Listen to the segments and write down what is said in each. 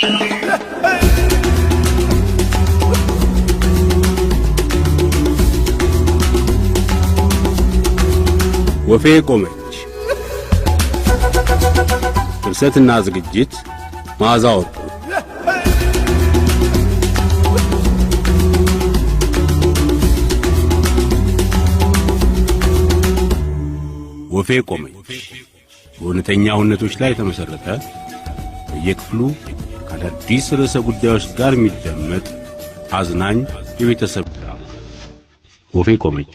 ወፌ ቆመች። ድርሰትና ዝግጅት መዓዛ ወርቁ። ወፌ ቆመች በእውነተኛ እውነቶች ላይ የተመሰረተ በየክፍሉ ከአዳዲስ ርዕሰ ጉዳዮች ጋር የሚደመጥ አዝናኝ የቤተሰብ ወፌ ቆመች።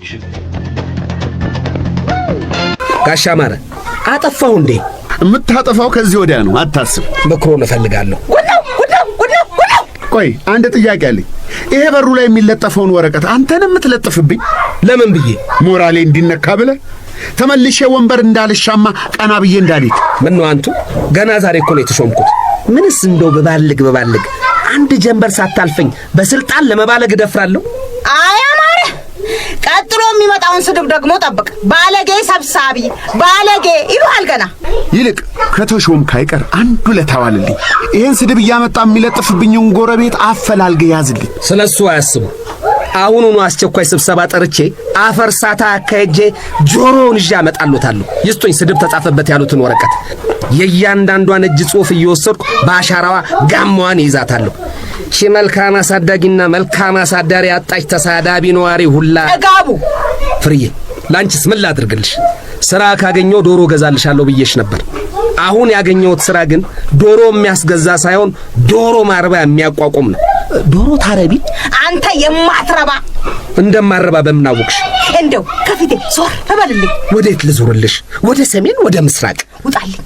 ጋሻ ማረ አጠፋው እንዴ? የምታጠፋው ከዚህ ወዲያ ነው፣ አታስብ። ምክሮን እፈልጋለሁ። ቆይ አንድ ጥያቄ አለኝ። ይሄ በሩ ላይ የሚለጠፈውን ወረቀት አንተንም የምትለጥፍብኝ ለምን ብዬ? ሞራሌ እንዲነካ ብለህ ተመልሼ ወንበር እንዳልሻማ ቀና ብዬ እንዳልሄድ። ምን ነው አንቱ? ገና ዛሬ እኮ ነው የተሾምኩት። ምንስ እንደው በባልግ አንድ ጀንበር ሳታልፈኝ በስልጣን ለመባለግ ደፍራለሁ። አይ አማረ፣ ቀጥሎ የሚመጣውን ስድብ ደግሞ ጠብቅ። ባለጌ ሰብሳቢ ባለጌ ይሉሃል ገና። ይልቅ ከተሾም ካይቀር አንዱ ለታዋልልኝ ይሄን ስድብ እያመጣ የሚለጥፍብኝን ጎረቤት አፈላልገ ያዝልኝ። ስለሱ አያስቡ። አሁኑኑ አስቸኳይ ስብሰባ ጠርቼ አፈርሳታ አካሄጄ ጆሮውን ይዤ አመጣለታለሁ። ይስጡኝ ስድብ ተጻፈበት ያሉትን ወረቀት። የእያንዳንዷን እጅ ጽሑፍ እየወሰድኩ በአሻራዋ ጋማዋን ይዛታለሁ። ሺ መልካም አሳዳጊና መልካም አሳዳሪ አጣች ተሳዳቢ ነዋሪ ሁላ እጋቡ። ፍርዬ ላንቺስ ምን ላድርግልሽ? ሥራ ካገኘው ዶሮ ገዛልሻለሁ ብዬሽ ነበር። አሁን ያገኘሁት ሥራ ግን ዶሮ የሚያስገዛ ሳይሆን ዶሮ ማርቢያ የሚያቋቁም ነው። ዶሮ ታረቢ? አንተ የማትረባ። እንደማረባ በምናወቅሽ? እንደው ከፊቴ ዞር ተበልልኝ። ወዴት ልዞርልሽ? ወደ ሰሜን ወደ ምስራቅ? ውጣልኝ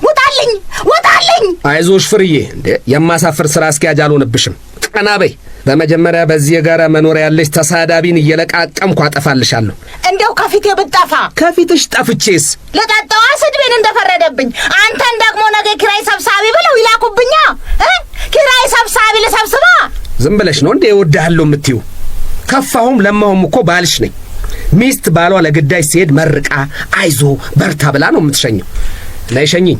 ውጣልኝ ውጣልኝ። አይዞሽ ፍርዬ፣ እንዴ የማሳፍር ሥራ አስኪያጅ አልሆንብሽም። ቀና በይ። በመጀመሪያ በዚህ የጋራ መኖሪያ ያለሽ ተሳዳቢን እየለቃቀምኩ አጠፋልሻለሁ። እንደው ከፊቴ ብትጠፋ። ከፊትሽ ጠፍቼስ? ለጠጣዋ ስድቤን እንደፈረደብኝ አንተን ደግሞ ነገ ኪራይ ሰብሳቢ ብለው ይላኩብኛ። ኪራይ ሰብሳቢ ልሰብስባ። ዝም ብለሽ ነው እንዴ እወድሃለሁ የምትይው? ከፋሁም ለማሁም እኮ ባልሽ ነኝ። ሚስት ባሏ ለግዳጅ ሲሄድ መርቃ አይዞ በርታ ብላ ነው የምትሸኘው። ላይ ሸኝኝ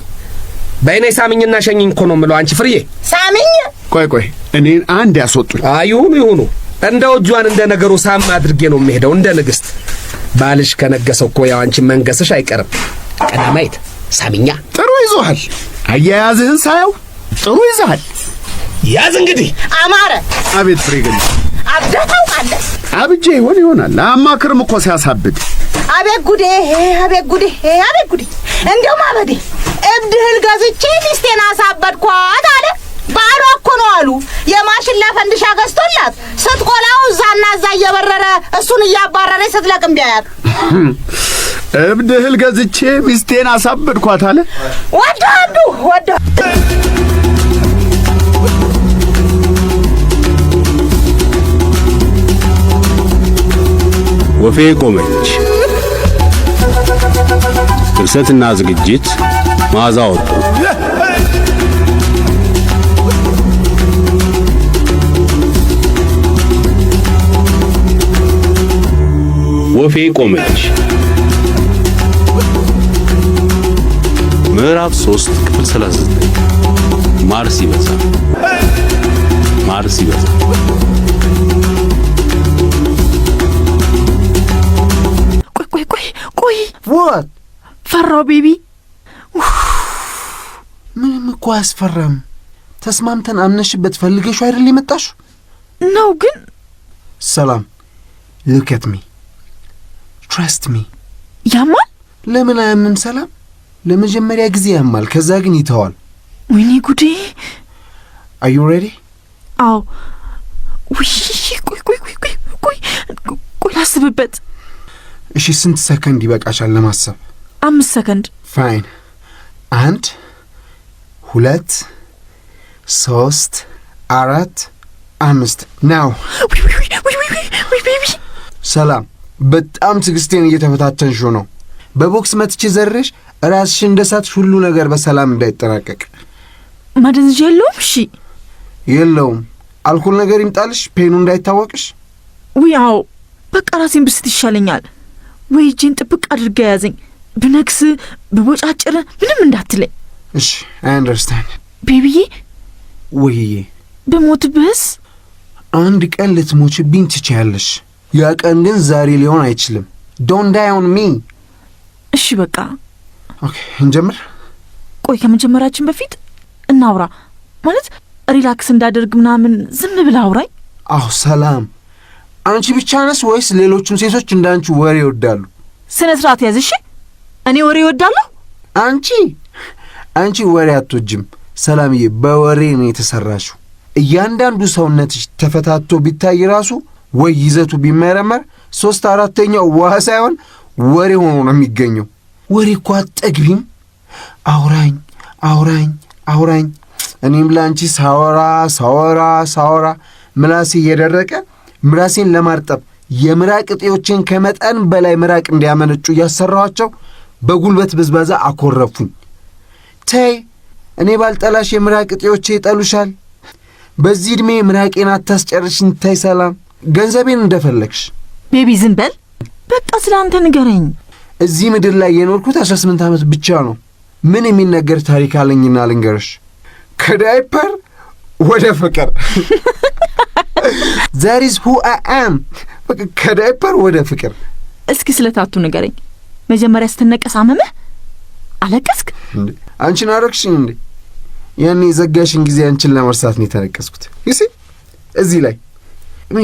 በእኔ ሳምኝና ሸኝኝ እኮ ነው የምለው። አንቺ ፍርዬ ሳምኝ። ቆይ እኔን አንድ ያስወጡኝ። ይሁኑ እንደ ወጇን እንደ ነገሩ ሳም አድርጌ ነው የምሄደው እንደ ንግሥት። ባልሽ ከነገሰው እኮ ያው አንቺ መንገስሽ አይቀርም። ቀዳማይት ሳምኛ። ጥሩ ይዞሃል። አያያዝህን ሳየው ጥሩ ይዘሃል። ያዝ እንግዲህ። አማረ። አቤት ፍሬ ግን አብደታው አለ። አብጄ ይሆናል። አማክርም እኮ ሲያሳብድ። አቤት ጉዴ አቤት ጉዴ አቤት ጉዴ። እንደው ማበዴ እብድህል ገዝቼ ሚስቴን አሳበድኳት አለ። ባሏ እኮ ነው አሉ የማሽላ ፈንድሻ ገዝቶላት ስትቆላው እዛና እዛ እየበረረ እሱን እያባረረ ስትለቅም ቢያያት እብድህል ገዝቼ ሚስቴን አሳበድኳት አለ። ወደ ወፌ ቆመች። ድርሰትና ዝግጅት መዓዛ ወርቁ። ወፌ ቆመች ምዕራፍ 3 ክፍል 39 ማር ሲበዛ። ቆይ what ፈራው ቤቢ። ምንም እኮ አያስፈራም። ተስማምተን አምነሽበት ፈልገሽው አይደል የመጣሽው? ነው ግን ሰላም look at me trust me። ያማል? ለምን አያምንም? ሰላም ለመጀመሪያ ጊዜ ያማል፣ ከዛ ግን ይተዋል። ወይኔ ጉዴ። are you ready? አዎ። ቆይ ላስብበት። እሺ ስንት ሰከንድ ይበቃሻል ለማሰብ? 5 ሰከንድ። ፋይን 1 2 3 4 5 ናው። ሰላም በጣም ትዕግስቴን እየተፈታተንሽው ነው። በቦክስ መትቼ ዘርሽ ራስሽ እንደሳትሽ ሁሉ ነገር በሰላም እንዳይጠናቀቅ። ማደንዘዣ የለውም? እሺ የለውም። አልኮል ነገር ይምጣልሽ ፔኑ እንዳይታወቅሽ። አዎ በቃ ራሴን ብስት ይሻለኛል። ወይ እጄን ጥብቅ አድርጋ ያዘኝ። ብነክስ በቦጫጭር ምንም እንዳትለኝ። እሺ አይ አንደርስታንድ። ቤቢዬ ወይዬ በሞትብህስ? አንድ ቀን ልትሞችብኝ ትችያለሽ። ያ ቀን ግን ዛሬ ሊሆን አይችልም። ዶንት ዳይ ኦን ሚ። እሺ በቃ ኦኬ እንጀምር። ቆይ ከመጀመራችን በፊት እናውራ። ማለት ሪላክስ እንዳደርግ ምናምን ዝም ብለህ አውራኝ። አዎ ሰላም፣ አንቺ ብቻ ነሽ ወይስ ሌሎቹም ሴቶች እንዳንቺ ወሬ ይወዳሉ? ስነ ስርዓት ያዝ እሺ። እኔ ወሬ እወዳለሁ? አንቺ ወሬ አትወጂም ሰላምዬ። በወሬ ነው የተሰራሽው። እያንዳንዱ ሰውነትሽ ተፈታቶ ቢታይ ራሱ ወይ ይዘቱ ቢመረመር 3/4 ውሃ ሳይሆን ወሬ ሆኖ ነው የሚገኘው። ወሬ እኮ አትጠግቢም። አውራኝ እኔም ለአንቺ ሳወራ ምላሴ እየደረቀ ምላሴን ለማርጠብ የምራቅ እጤዎችን ከመጠን በላይ ምራቅ እንዲያመነጩ እያሰራኋቸው በጉልበት ብዝበዛ አኮረፉኝ። ተይ እኔ ባልጠላሽ የምራቅ እጤዎቼ ይጠሉሻል። በዚህ ዕድሜ ምራቄን አታስጨርሽኝ። ተይ ሰላም፣ ገንዘቤን እንደፈለግሽ። ቤቢ ዝም በል በቃ። ስለ አንተ ንገረኝ። እዚህ ምድር ላይ የኖርኩት 18 ዓመት ብቻ ነው። ምን የሚነገር ታሪክ አለኝና ልንገርሽ። ከዳይፐር ወደ ፍቅር that is who I am። ከዳይፐር ወደ ፍቅር። እስኪ ስለ ታቱ ንገረኝ። መጀመሪያ ስትነቀስ አመመህ? አለቀስክ? አንቺን አረግሽኝ እንዴ? ያኔ የዘጋሽን ጊዜ አንቺን ለመርሳት ነው የተነቀስኩት። ይሲ እዚህ ላይ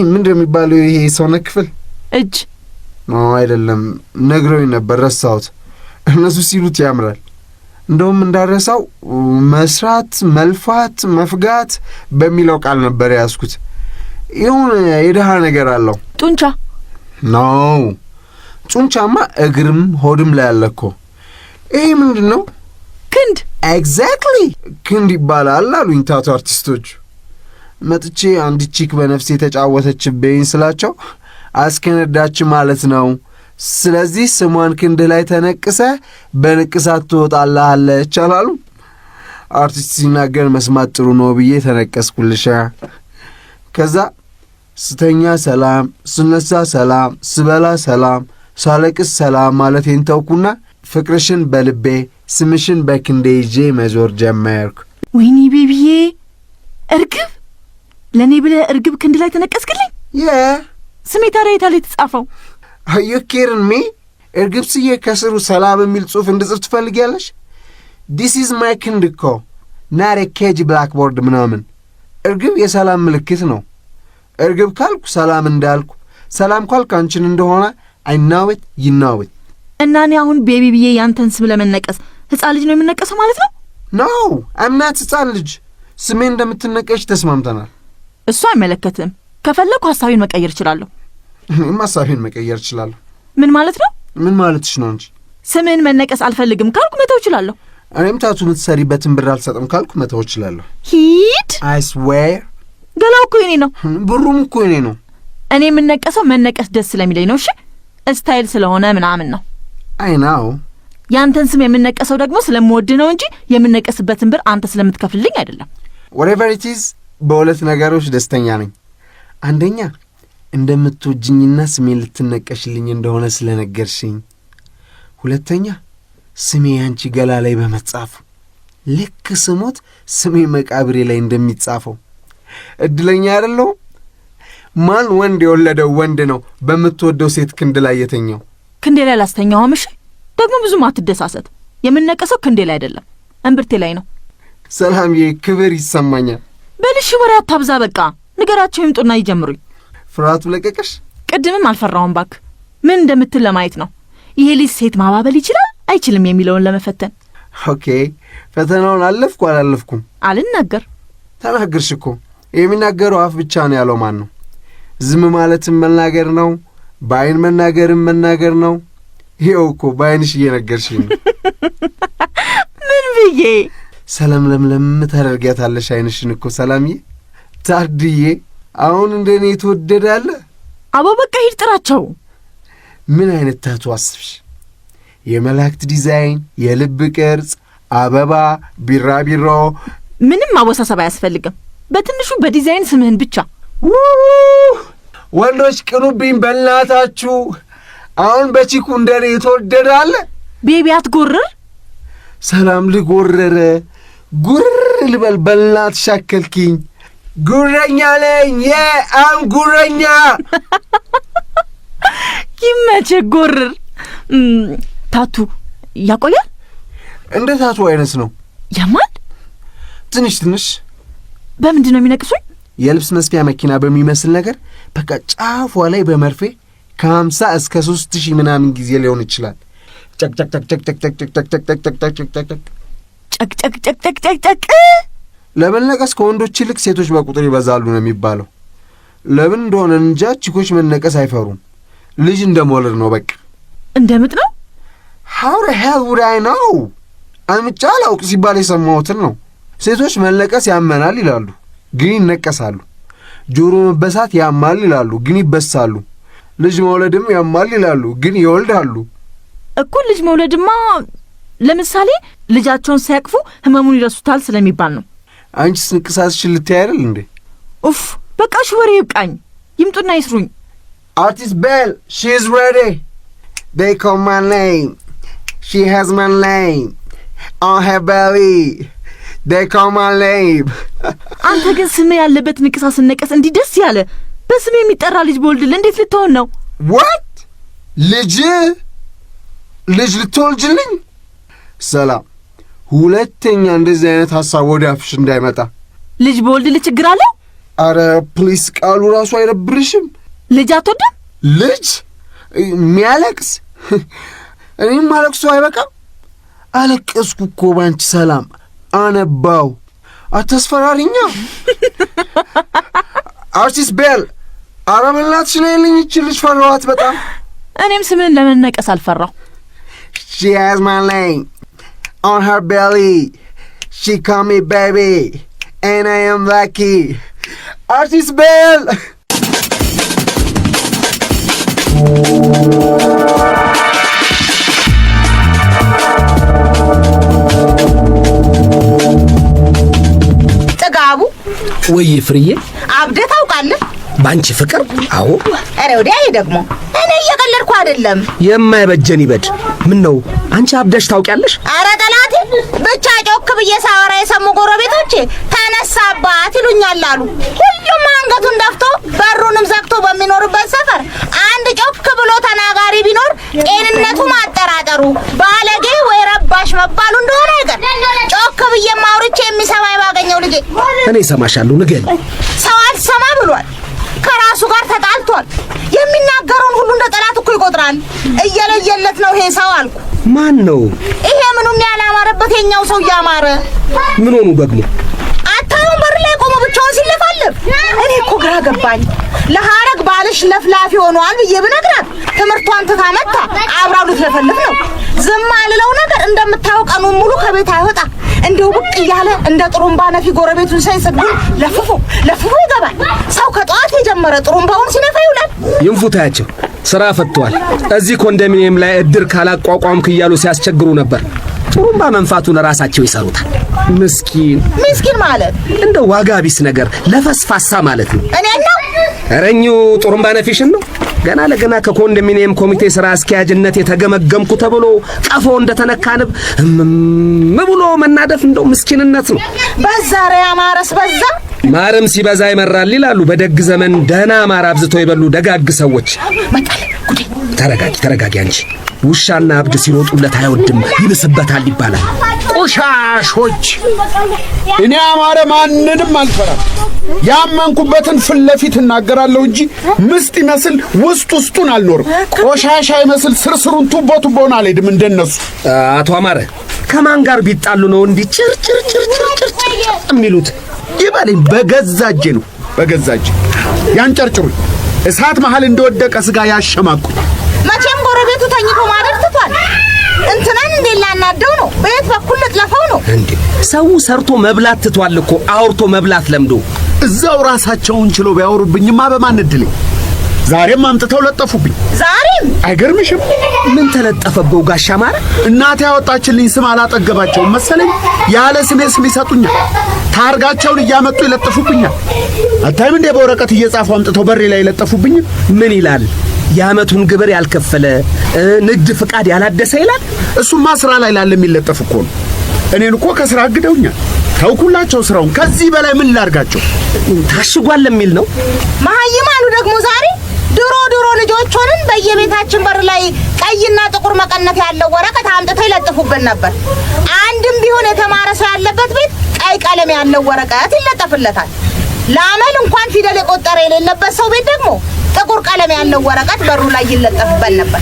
ምንድን የሚባለው ይሄ ሰውነት ክፍል? እጅ ነው አይደለም? ነግረውኝ ነበር ረሳሁት። እነሱ ሲሉት ያምራል። እንደውም እንዳረሳው መስራት፣ መልፋት፣ መፍጋት በሚለው ቃል ነበር ያዝኩት። ይሁን የደሃ ነገር አለው። ጡንቻ ነው። ጡንቻማ እግርም ሆድም ላይ አለ እኮ። ይሄ ምንድን ነው? ክንድ። ኤግዛክትሊ ክንድ ይባላል አሉኝ ታቱ አርቲስቶች። መጥቼ አንድ ቺክ በነፍሴ የተጫወተችብኝ ስላቸው አስከነዳች ማለት ነው። ስለዚህ ስሟን ክንድ ላይ ተነቅሰ በንቅሳት ትወጣለች አላሉ። አርቲስት ሲናገር መስማት ጥሩ ነው ብዬ ተነቀስኩልሻ። ከዛ ስተኛ ሰላም፣ ስነሳ ሰላም፣ ስበላ ሰላም፣ ሳለቅስ ሰላም ማለቴን ተውኩና ፍቅርሽን በልቤ ስምሽን በክንዴ ይዤ መዞር ጀመርኩ። ወይኔ ቤቢዬ፣ እርግብ ለእኔ ብለህ እርግብ ክንድ ላይ ተነቀስክልኝ? ስሜ ታዲያ የት አለ የተጻፈው? አዩኬርን ሜ እርግብ ስዬ ከስሩ ሰላም የሚል ጽሑፍ እንድጽፍ ትፈልጊያለሽ? ዲስ ኢዝ ማይ ክንድ እኮ ናት ኬጅ ብላክቦርድ ምናምን። እርግብ የሰላም ምልክት ነው። እርግብ ካልኩ ሰላም እንዳልኩ፣ ሰላም ካልኩ አንቺን እንደሆነ አይናወት ይናወት። እና እኔ አሁን ቤቢ ብዬ ያንተን ስም ለመነቀስ ሕፃን ልጅ ነው የምነቀሰው ማለት ነው? ኖ አምናት ሕፃን ልጅ ስሜ እንደምትነቀሽ ተስማምተናል። እሱ አይመለከትም። ከፈለኩ ሐሳቤን መቀየር እችላለሁ። እኔም ሐሳቤን መቀየር እችላለሁ። ምን ማለት ነው? ምን ማለትሽ ነው እንጂ? ስምህን መነቀስ አልፈልግም ካልኩ መተው እችላለሁ። እኔም ታቱ የምትሰሪበትን ብር አልሰጥም ካልኩ መተው እችላለሁ። ሂድ። አይ ስዌር። ገላው እኮ የኔ ነው፣ ብሩም እኮ የኔ ነው። እኔ የምነቀሰው መነቀስ ደስ ስለሚለኝ ነው። እሺ ስታይል ስለሆነ ምናምን ነው። አይ ናው። ያንተን ስም የምነቀሰው ደግሞ ስለምወድ ነው እንጂ የምነቀስበትን ብር አንተ ስለምትከፍልልኝ አይደለም። whatever it is በሁለት ነገሮች ደስተኛ ነኝ። አንደኛ እንደምትወጂኝና ስሜን ልትነቀሽልኝ እንደሆነ ስለነገርሽኝ፣ ሁለተኛ ስሜ ያንቺ ገላ ላይ በመጻፉ ልክ ስሞት ስሜ መቃብሬ ላይ እንደሚጻፈው። እድለኛ አይደለሁም? ማን ወንድ የወለደው ወንድ ነው በምትወደው ሴት ክንድ ላይ የተኛው? ክንዴ ላይ ላስተኛውም። እሺ ደግሞ ብዙም አትደሳሰት። የምነቀሰው ክንዴ ላይ አይደለም እምብርቴ ላይ ነው። ሰላምዬ ክብር ይሰማኛል። በልሽ ወሬ አታብዛ። በቃ ንገራቸው ይምጡና ይጀምሩኝ። ፍርሃቱ ለቀቀሽ? ቅድምም አልፈራሁም ባክ። ምን እንደምትል ለማየት ነው። ይሄ ልጅ ሴት ማባበል ይችላል አይችልም የሚለውን ለመፈተን። ኦኬ ፈተናውን አለፍኩ አላለፍኩም? አልናገር። ተናገርሽ እኮ። የሚናገረው አፍ ብቻ ነው ያለው ማን ነው? ዝም ማለትም መናገር ነው፣ በአይን መናገርም መናገር ነው። ይኸው እኮ በአይንሽ እየነገርሽኝ ነው። ምን ብዬ? ሰላም ለምለም ታደርጊያታለሽ አይንሽን እኮ ሰላምዬ። ታድዬ አሁን እንደኔ ትወደዳለ? አቦ በቃ ሂድ ጥራቸው። ምን አይነት ታቱ አስብሽ? የመላእክት ዲዛይን፣ የልብ ቅርጽ፣ አበባ፣ ቢራቢሮ። ምንም ማወሳሰብ አያስፈልግም። በትንሹ በዲዛይን ስምህን ብቻ። ወንዶች ቅኑብኝ በእናታችሁ። አሁን በቺኩ እንደኔ ትወደዳለ? ቤቢ አትጎርር። ሰላም ልጎረረ ጉር ልበል በላት ሻከልኪኝ። ጉረኛ ነኝ አም ጉረኛ። ይመች ጉርር። ታቱ ያቆያል? እንደ ታቱ አይነት ነው። ያማል? ትንሽ በምንድን ነው የሚነቅሱኝ? የልብስ መስፊያ መኪና በሚመስል ነገር በቃ ጫፏ ላይ በመርፌ ከ50 እስከ 3000 ምናምን ጊዜ ሊሆን ይችላል። ጨቅ ጨቅ ጨቅ ጨቅ ጨቅ ጨቅ ጨቅ ጨቅ ጨቅ ጨቅ ጨቅ ጨቅ ጨቅ ጨቅ ጨቅ ጨቅ ጨቅ ጨቅ። ለመነቀስ ከወንዶች ይልቅ ሴቶች በቁጥር ይበዛሉ ነው የሚባለው። ለምን እንደሆነ እንጃ ቺኮች መነቀስ አይፈሩም። ልጅ እንደመውለድ ነው በቃ። እንደምጥ ነው። how the hell would I know? አምጫ አላውቅ ሲባል የሰማሁትን ነው። ሴቶች መነቀስ ያመናል ይላሉ፣ ግን ይነቀሳሉ። ጆሮ መበሳት ያማል ይላሉ፣ ግን ይበሳሉ። ልጅ መውለድም ያማል ይላሉ፣ ግን ይወልዳሉ እኮ። ልጅ መውለድማ ለምሳሌ ልጃቸውን ሲያቅፉ ህመሙን ይረሱታል ስለሚባል ነው። አንቺስ ንቅሳትሽን ልታይ አይደል እንዴ? ኡፍ በቃ ወሬ ይብቃኝ። ይምጡና ይስሩኝ። Artist Belle, she's ready. They call my name. She has my name on her belly. They call my name. አንተ ግን ስሜ ያለበት ንቅሳት ስነቀስ እንዲህ ደስ ያለ በስሜ የሚጠራ ልጅ በወልድል እንዴት ልትሆን ነው? What? ልጅ ልትወልጅልኝ? ሰላም፣ ሁለተኛ እንደዚህ አይነት ሐሳብ ወደ አፍሽ እንዳይመጣ። ልጅ በወልድል ችግር አለው? አረ ፕሊስ፣ ቃሉ ራሱ አይረብርሽም? ልጅ አትወድም? ልጅ የሚያለቅስ እኔም ማለቅሱ አይበቃም? አለቀስኩ እኮ ባንቺ ሰላም፣ አነባው። አታስፈራሪኛ። አርቲስት ቤል፣ አረ በእናትሽ ነይልኝ፣ ይህች ልጅ ፈራኋት በጣም። እኔም ስምን ለመነቀስ አልፈራሁ። She has my name on her belly. She call me baby, and I am lucky. Artist Bell. ጥጋቡ ወይ ፍርዬ፣ አብደህ ታውቃለህ? ባንቺ ፍቅር? አዎ። ኧረ ወዲያ ደግሞ እኔ እየቀለድኩ አይደለም። የማይበጀን ይበድ። ምን ነው አንቺ አብደሽ ታውቂያለሽ? ኧረ ጠላቴ፣ ብቻ ጮክ ብዬ ሳወራ የሰሙ ጎረቤቶቼ ተነሳባት ይሉኛል አሉ። ሁሉም አንገቱን ደፍቶ በሩንም ዘግቶ በሚኖርበት ሰፈር አንድ ጮክ ብሎ ተናጋሪ ቢኖር ጤንነቱ ማጠራጠሩ፣ ባለጌ ወይ ረባሽ መባሉ እንደሆነ አይቀር። ጮክ ብዬ ማውርቼ የሚሰማኝ ባገኘው ልጄ እኔ እሰማሻለሁ፣ ንገሪ። ሰው አልሰማ ብሏል። ከራሱ ጋር ተጣልቷል። የሚናገረውን ሁሉ እንደ ጠላት እኮ ይቆጥራል። እየለየለት ነው ይሄ ሰው አልኩ። ማን ነው ይሄ? ምኑም ያላማረበት የኛው ሰው እያማረ። ምን ሆኑ ደግሞ? አታዩም? በር ላይ ቆሞ ብቻውን ሲለፋለፍ። እኔ እኮ ግራ ገባኝ። ለሐረግ ባልሽ ለፍላፊ ሆኗል ብዬ ብነግራት ትምህርቷን ትታ መጣ አብራው ልትለፈልፍ ነው። ዝም አልለው ነገር እንደምታየው ቀኑን ሙሉ ከቤት አይወጣ። እንደው ብቅ እያለ እንደ ጥሩምባ ነፊ ጎረቤቱን ሳይሰግዱን ለፍፎ ይገባል። ሰው ከጠዋት የጀመረ ጥሩምባውን ሲነፋ ይውላል። ይንፉታቸው ስራ ፈቷል። እዚህ ኮንዶሚኒየም ላይ እድር ካላቋቋምክ እያሉ ሲያስቸግሩ ነበር። ጥሩምባ መንፋቱን ራሳቸው ይሰሩታል። ምስኪን ማለት እንደ ዋጋ ቢስ ነገር ለፈስፋሳ ማለት ነው። እኔ ነው እረኙ ጥሩምባ ነፊሽን ነው። ገና ለገና ከኮንዶሚኒየም ኮሚቴ ስራ አስኪያጅነት የተገመገምኩ ተብሎ ቀፎ እንደተነካንብ ብሎ መናደፍ እንደው ምስኪንነት ነው። በዛ ሪያ ማረስ በዛ ማርም ሲበዛ ይመራል ይላሉ በደግ ዘመን። ደህና ማር አብዝተው ይበሉ ደጋግ ሰዎች። መጣለ ጉዴ። ተረጋጊ አንቺ። ውሻና አብድ ሲሮጡለት አይወድም ይብስበታል ይባላል። ቆሻሾች! እኔ አማረ ማንንም አልፈራም። ያመንኩበትን ፊት ለፊት እናገራለሁ እንጂ ምስጥ ይመስል ውስጡን አልኖርም። ቆሻሻ ይመስል ስርስሩን ቱቦውን አልሄድም እንደነሱ። አቶ አማረ ከማን ጋር ቢጣሉ ነው እንዲህ ጭርጭር የሚሉት? ይበለኝ፣ በገዛ እጄ ነው፣ በገዛ እጄ ያንጨርጭሩኝ። እሳት መሃል እንደወደቀ ስጋ ያሸማቁኝ። መቼም ጎረቤቱ ተኝቶ ማደር ትቷል። እንትናን እንዴ ላናደው ነው? በየት በኩል ልጥለፈው ነው እንዴ? ሰው ሰርቶ መብላት ትቷል እኮ አውርቶ መብላት ለምዶ። እዛው ራሳቸውን ችሎ ቢያወሩብኝማ በማን እድሌ። ዛሬም አምጥተው ለጠፉብኝ። ዛሬም አይገርምሽም? ምን ተለጠፈበው ጋሻ ማረ? እናቴ ያወጣችልኝ ስም አላጠገባቸውም መሰለኝ። ያለ ስሜ ስም ይሰጡኛል። ታርጋቸውን እያመጡ ይለጥፉብኛል። አታይም እንዴ በወረቀት እየጻፉ አምጥተው በሬ ላይ ይለጠፉብኝ። ምን ይላል? የዓመቱን ግብር ያልከፈለ ንግድ ፍቃድ ያላደሰ ይላል። እሱማ ስራ ላይ ላለ የሚለጠፍ እኮ ነው። እኔን እኮ ከስራ አግደውኛል። ተውኩላቸው ስራውን። ከዚህ በላይ ምን ላርጋቸው? ታሽጓል የሚል ነው። መሀይማኑ ደግሞ ዛሬ ድሮ ልጆች ሆነን በየቤታችን በር ላይ ቀይና ጥቁር መቀነት ያለው ወረቀት አምጥተው ይለጥፉብን ነበር። አንድም ቢሆን የተማረ ሰው ያለበት ቤት ቀይ ቀለም ያለው ወረቀት ይለጠፍለታል። ለአመል እንኳን ፊደል የቆጠረ የሌለበት ሰው ቤት ደግሞ ጥቁር ቀለም ያለው ወረቀት በሩ ላይ ይለጠፍበት ነበር።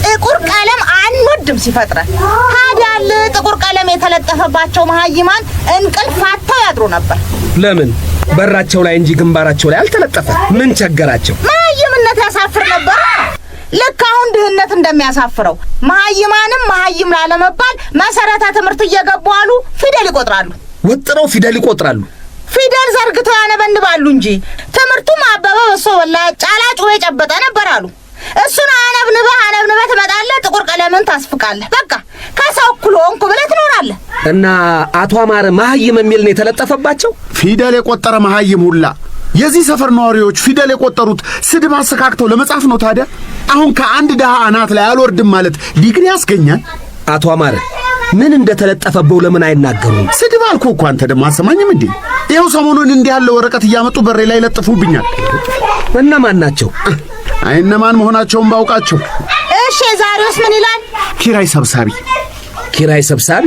ጥቁር ቀለም አንወድም ሲፈጥረን። ታዲያ ጥቁር ቀለም የተለጠፈባቸው መሀይማን እንቅልፍ አጥተው ያድሩ ነበር። ለምን? በራቸው ላይ እንጂ ግንባራቸው ላይ አልተለጠፈ። ምን ቸገራቸው? መሀይምነት ያሳፍር ነበር። ልክ አሁን ድህነት እንደሚያሳፍረው መሀይማንም መሀይም ላለመባል መሰረተ ትምህርት እየገቡ አሉ ፊደል ይቆጥራሉ። ወጥረው ፊደል ይቆጥራሉ። ፊደል ዘርግተው ያነበንባሉ እንጂ ትምህርቱም አበበ በሶ በላ ጫላ ጩቤ ጨበጠ ነበር አሉ። እሱን አነብንበህ ትመጣለህ፣ ጥቁር ቀለምን ታስፍቃለህ። በቃ ከሰው እኩል ሆንኩ ብለህ ትኖራለህ። እና አቶ አማረ መሀይም የሚል ነው የተለጠፈባቸው። ፊደል የቆጠረ መሀይም ሁላ የዚህ ሰፈር ነዋሪዎች ፊደል የቆጠሩት ስድብ አሰካክተው ለመጻፍ ነው። ታዲያ አሁን ከአንድ ደሃ አናት ላይ አልወርድም ማለት ዲግሪ ያስገኛል? አቶ አማረ ምን እንደተለጠፈበው ለምን አይናገሩም? ስድብ አልኩ እኮ። አንተ ደግሞ አሰማኝም እንዴ? ይኸው ሰሞኑን እንዲህ ያለ ወረቀት እያመጡ በሬ ላይ ለጥፉብኛል። እነማን ናቸው? እነማን መሆናቸውን ባውቃቸው። እሺ ዛሬውስ ምን ይላል? ኪራይ ሰብሳቢ። ኪራይ ሰብሳቢ?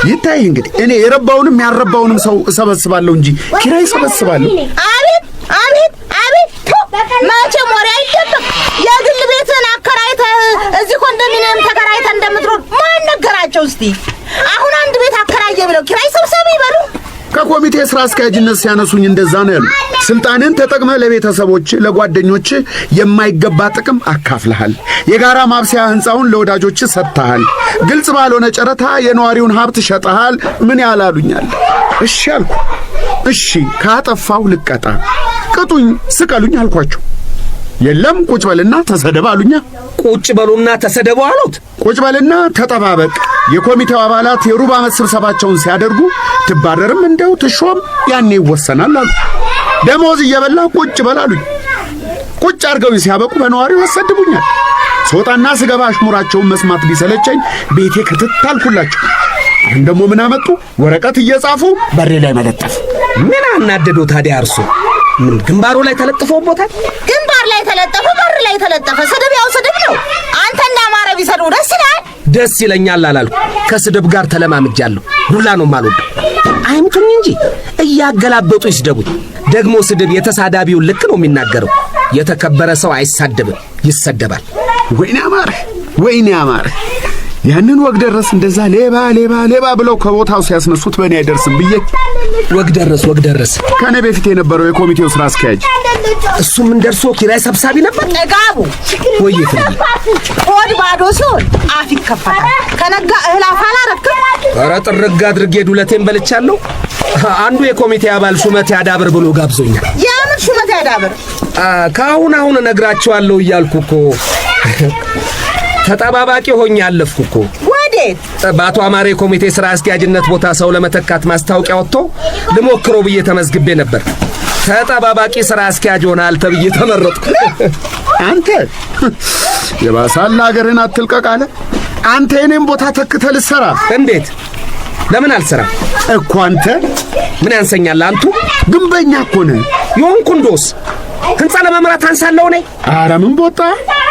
ይታይ እንግዲህ እኔ የረባውንም ያልረባውንም ሰው እሰበስባለሁ እንጂ ኪራይ ሰበስባለሁ? አቤት መቼም ወሬ አይደለም። የግል ቤትን አከራይተህ እዚህ ኮንዶሚኒየም ተከራይተህ እንደምትኖር ማን ነገራቸው? እስቲ አሁን አንድ ቤት አከራየ ብለው ኪራይ ሰብሳቢ ይበሉ? ከኮሚቴ ስራ አስኪያጅነት ሲያነሱኝ እንደዛ ነው ያሉ። ስልጣንን ተጠቅመህ ለቤተሰቦች ለጓደኞች የማይገባ ጥቅም አካፍለሃል። የጋራ ማብሰያ ህንጻውን ለወዳጆች ሰጥተሃል። ግልጽ ባልሆነ ጨረታ የነዋሪውን ሀብት ሸጠሃል። ምን ያላሉኛል? እሺ አልኩ። እሺ ካጠፋው ልቀጣ፣ ቅጡኝ፣ ስቀሉኝ አልኳቸው። የለም ቁጭ በልና ተሰደብ አሉኛ። ቁጭ በሉና ተሰደቡ አሉት። ቁጭ በልና ተጠባበቅ። የኮሚቴው አባላት የሩብ ዓመት ስብሰባቸውን ሲያደርጉ ትባረርም እንደው ትሾም ያኔ ይወሰናል አሉ። ደሞዝ እየበላ ቁጭ በል አሉኝ። ቁጭ አድርገውኝ ሲያበቁ በነዋሪው አሰድቡኛል። ስወጣና ስገባ አሽሙራቸውን መስማት ቢሰለቸኝ ቤቴ ክትት አልኩላቸው። አሁን ደግሞ ምን አመጡ? ወረቀት እየጻፉ በሬ ላይ መለጠፍ። ምን አናደዶ ታዲያ? እርሱ ምን ግንባሩ ላይ ተለጥፎበታል? ግንባር ላይ ተለጠፈ፣ በር ላይ ተለጠፈ። ስድብ ያው ስድብ ነው። አንተና አማረ ቢሰዱ ደስ ይላል? ደስ ይለኛል አላልኩ። ከስድብ ጋር ተለማምጃለሁ። ዱላ ነው የማልወደው። አይምቱኝ እንጂ እያገላበጡ ይስደቡኝ። ደግሞ ስድብ የተሳዳቢውን ልክ ነው የሚናገረው። የተከበረ ሰው አይሳደብም፣ ይሰደባል። ወይኔ አማረ ያንን ወግ ደረስ እንደዛ ሌባ ብለው ከቦታው ሲያስነሱት በእኔ አይደርስም ብዬ ወግ ደረስ ከኔ በፊት የነበረው የኮሚቴው ስራ አስኪያጅ እሱም እንደርሶ ኪራይ ሰብሳቢ ነበር። ጥጋቡ ወይት ሆድ ባዶ ሲሆን አፍ ይከፈታል። ከነጋ እህል አፍ አላረክም። ኧረ ጥርግ አድርጌ ዱለቴን በልቻለሁ። አንዱ የኮሚቴ አባል ሹመት ያዳብር ብሎ ጋብዞኛል። የምን ሹመት ያዳብር? ከአሁን እነግራቸዋለሁ እያልኩ እኮ ተጠባባቂ ሆኜ አለፍኩ እኮ። ወዴት? በአቶ አማረ የኮሚቴ ስራ አስኪያጅነት ቦታ ሰው ለመተካት ማስታወቂያ ወጥቶ ልሞክረው ብዬ ተመዝግቤ ነበር። ተጠባባቂ ስራ አስኪያጅ ሆናል ተብዬ ተመረጥኩ። አንተ የባሳላ ሀገርን አትልቀቅ አለ። አንተ የኔም ቦታ ተክተህ ልትሰራ እንዴት? ለምን አልሰራም እኮ? አንተ ምን ያንሰኛል? አንቱ ግንበኛ እኮ ነህ። የሆንኩንዶስ ህንጻ ለመምራት አንሳለሁ ነኝ። ኧረ ምን ቦታ